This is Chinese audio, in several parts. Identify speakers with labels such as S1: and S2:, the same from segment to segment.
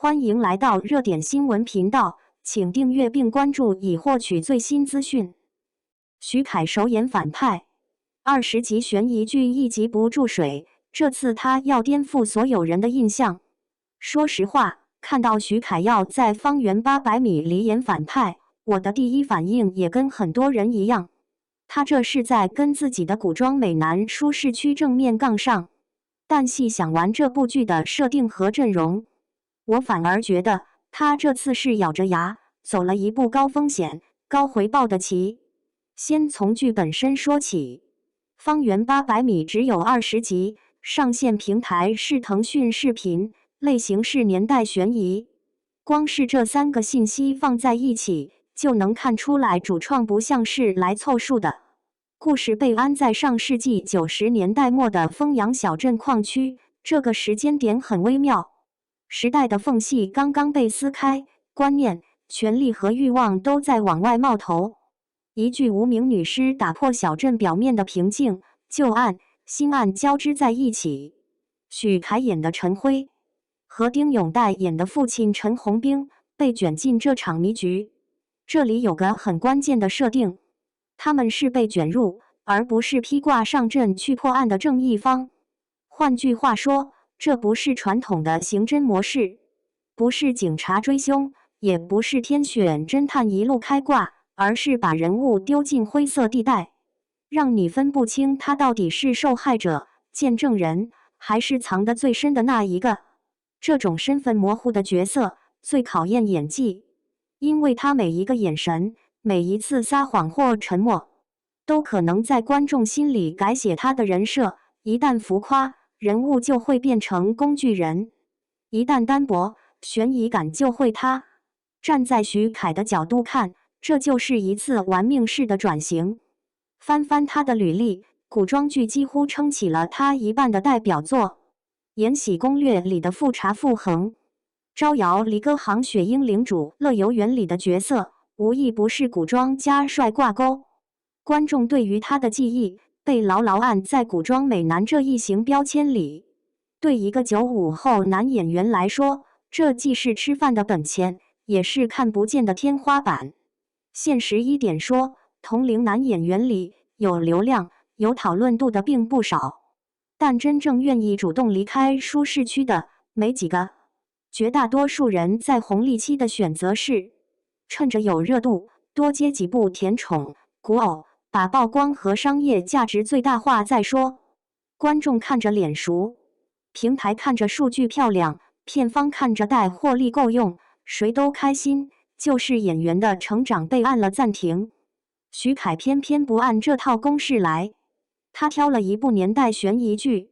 S1: 欢迎来到热点新闻频道，请订阅并关注以获取最新资讯。徐凯首演反派，20集悬疑剧一集不注水，这次他要颠覆所有人的印象。说实话，看到徐凯要在《方圆800米》里演反派，我的第一反应也跟很多人一样，他这是在跟自己的古装美男舒适区正面杠上。但细想完这部剧的设定和阵容，我反而觉得他这次是咬着牙走了一步高风险、高回报的棋。先从剧本身说起，《方圆800米》只有20集，上线平台是腾讯视频，类型是年代悬疑。光是这3个信息放在一起，就能看出来主创不像是来凑数的。故事被安在上世纪90年代末的丰阳小镇矿区，这个时间点很微妙。时代的缝隙刚刚被撕开，观念、权力和欲望都在往外冒头。一具无名女尸打破小镇表面的平静，旧案、新案交织在一起。许凯演的陈辉和丁永岱演的父亲陈洪兵被卷进这场迷局。这里有个很关键的设定，他们是被卷入，而不是披挂上阵去破案的正义方。换句话说，这不是传统的刑侦模式，不是警察追凶，也不是天选侦探一路开挂，而是把人物丢进灰色地带，让你分不清他到底是受害者、见证人，还是藏得最深的那一个。这种身份模糊的角色最考验演技，因为他每一个眼神、每一次撒谎或沉默，都可能在观众心里改写他的人设。一旦浮夸，人物就会变成工具人；一旦单薄，悬疑感就会塌。站在徐凯的角度看，这就是一次玩命式的转型。翻翻他的履历，古装剧几乎撑起了他一半的代表作，《延禧攻略》里的富察傅恒，《招摇离歌行雪鹰领主》乐游原里的角色，无一不是古装加帅挂钩。观众对于他的记忆被牢牢按在古装美男这一行标签里。对一个95后男演员来说，这既是吃饭的本钱，也是看不见的天花板。现实一点说，同龄男演员里有流量、有讨论度的并不少，但真正愿意主动离开舒适区的没几个。绝大多数人在红利期的选择是趁着有热度，多接几部甜宠、古偶，把曝光和商业价值最大化再说。观众看着脸熟，平台看着数据漂亮，片方看着带获利够用，谁都开心，就是演员的成长被按了暂停。徐凯偏偏不按这套公式来，他挑了一部年代悬疑剧，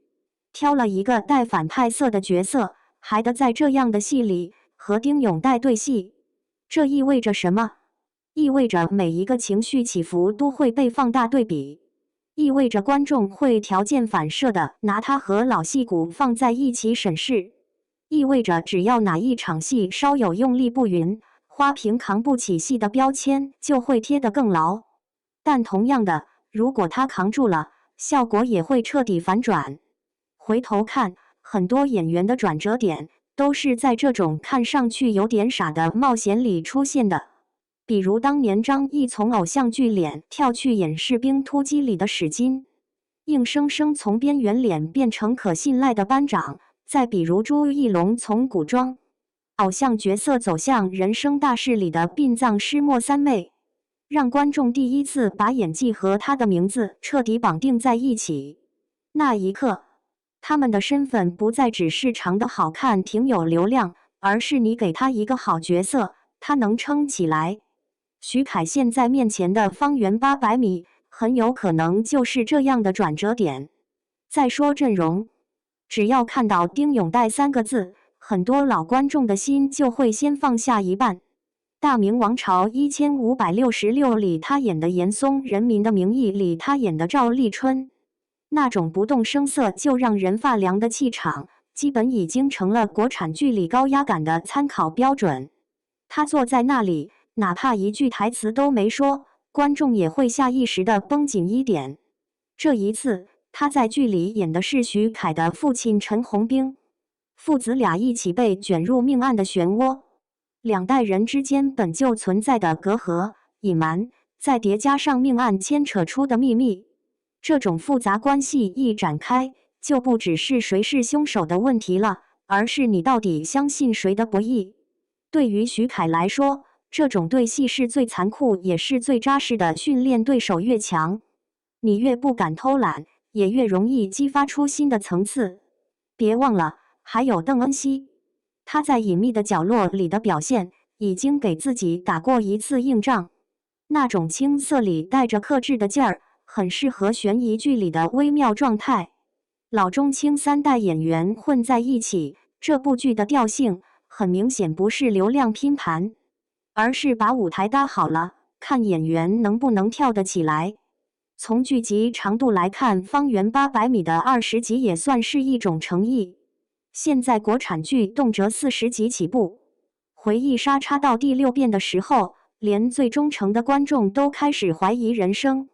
S1: 挑了一个带反派色的角色，还得在这样的戏里和丁永岱对戏。这意味着什么？意味着每一个情绪起伏都会被放大对比，意味着观众会条件反射的拿他和老戏骨放在一起审视，意味着只要哪一场戏稍有用力不匀，花瓶扛不起戏的标签就会贴得更牢。但同样的，如果他扛住了，效果也会彻底反转。回头看，很多演员的转折点都是在这种看上去有点傻的冒险里出现的。比如当年张译从偶像剧脸跳去演《士兵突击》里的史金，硬生生从边缘脸变成可信赖的班长。再比如朱一龙从古装偶像角色走向人生大事里的殡葬师莫三妹，让观众第一次把演技和他的名字彻底绑定在一起。那一刻，他们的身份不再只是长得好看、挺有流量，而是你给他一个好角色，他能撑起来。徐凯现在面前的方圆800米，很有可能就是这样的转折点。再说阵容，只要看到丁永岱3个字，很多老观众的心就会先放下一半。大明王朝1566里他演的严嵩，人民的名义里他演的赵丽春，那种不动声色就让人发凉的气场，基本已经成了国产剧里高压感的参考标准。他坐在那里，哪怕一句台词都没说，观众也会下意识地绷紧一点。这一次，他在剧里演的是徐凯的父亲陈洪兵，父子俩一起被卷入命案的漩涡，两代人之间本就存在的隔阂、隐瞒，再叠加上命案牵扯出的秘密，这种复杂关系一展开，就不只是谁是凶手的问题了，而是你到底相信谁的博弈。对于徐凯来说，这种对戏是最残酷也是最扎实的训练。对手越强，你越不敢偷懒，也越容易激发出新的层次。别忘了，还有邓恩熙，他在隐秘的角落里的表现，已经给自己打过一次硬仗。那种青涩里带着克制的劲儿，很适合悬疑剧里的微妙状态。老中青三代演员混在一起，这部剧的调性很明显不是流量拼盘，而是把舞台搭好了，看演员能不能跳得起来。从剧集长度来看，方圆800米的20集也算是一种诚意。现在国产剧动辄40集起步，回忆杀插到第6遍的时候，连最忠诚的观众都开始怀疑人生。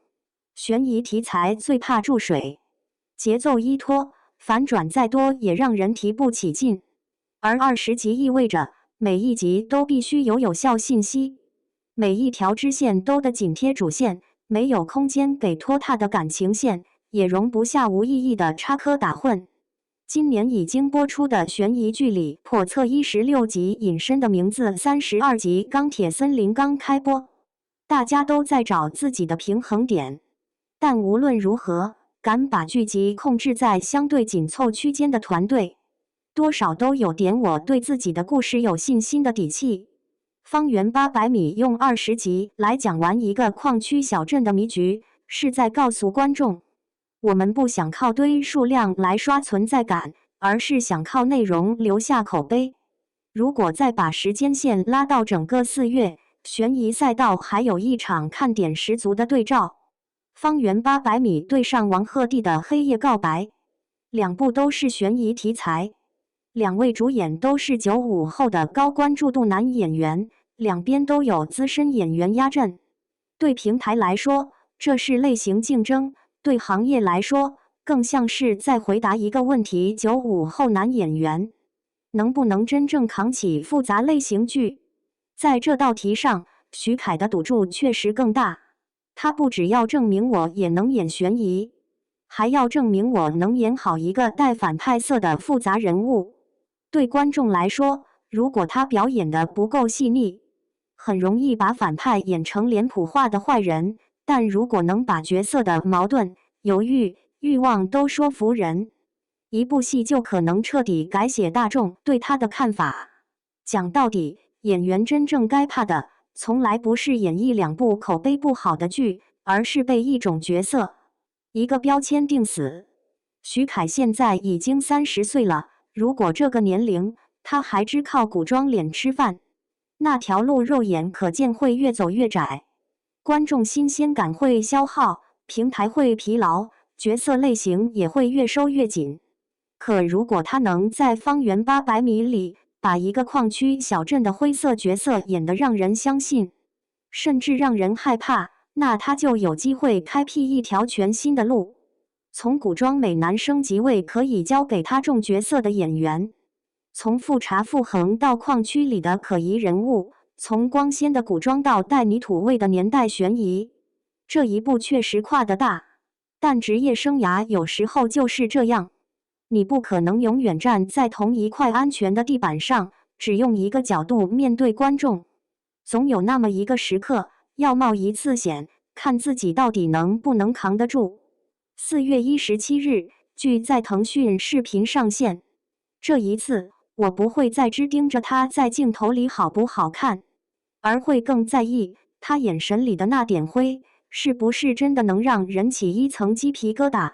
S1: 悬疑题材最怕注水，节奏一拖，反转再多也让人提不起劲。而20集意味着每一集都必须有效信息，每一条支线都得紧贴主线，没有空间给拖沓的感情线，也容不下无意义的插科打诨。今年已经播出的悬疑剧里，叵测16集隐身的名字32集钢铁森林刚开播，大家都在找自己的平衡点。但无论如何，敢把剧集控制在相对紧凑区间的团队，多少都有点我对自己的故事有信心的底气。方圆800米用20集来讲完一个矿区小镇的迷局，是在告诉观众，我们不想靠堆数量来刷存在感，而是想靠内容留下口碑。如果再把时间线拉到整个4月，悬疑赛道还有一场看点十足的对照。方圆800米对上王鹤棣的《黑夜告白》，两部都是悬疑题材，两位主演都是95后的高关注度男演员，两边都有资深演员压阵。对平台来说，这是类型竞争；对行业来说，更像是在回答一个问题：95后男演员能不能真正扛起复杂类型剧？在这道题上，徐凯的赌注确实更大。他不只要证明我也能演悬疑，还要证明我能演好一个带反派色的复杂人物。对观众来说，如果他表演的不够细腻，很容易把反派演成脸谱化的坏人；但如果能把角色的矛盾、犹豫、欲望都说服人，一部戏就可能彻底改写大众对他的看法。讲到底，演员真正该怕的，从来不是演绎两部口碑不好的剧，而是被一种角色、一个标签定死。徐凯现在已经30岁了，如果这个年龄他还只靠古装脸吃饭，那条路肉眼可见会越走越窄，观众新鲜感会消耗，平台会疲劳，角色类型也会越收越紧。可如果他能在方圆800米里把一个矿区小镇的灰色角色演得让人相信，甚至让人害怕，那他就有机会开辟一条全新的路。从古装美男升级为可以交给他重角色的演员，从富察傅恒到矿区里的可疑人物，从光鲜的古装到带泥土味的年代悬疑，这一步确实跨得大。但职业生涯有时候就是这样，你不可能永远站在同一块安全的地板上，只用一个角度面对观众。总有那么一个时刻，要冒一次险，看自己到底能不能扛得住。4月17日，剧在腾讯视频上线。这一次，我不会再只盯着他在镜头里好不好看，而会更在意他眼神里的那点灰，是不是真的能让人起一层鸡皮疙瘩。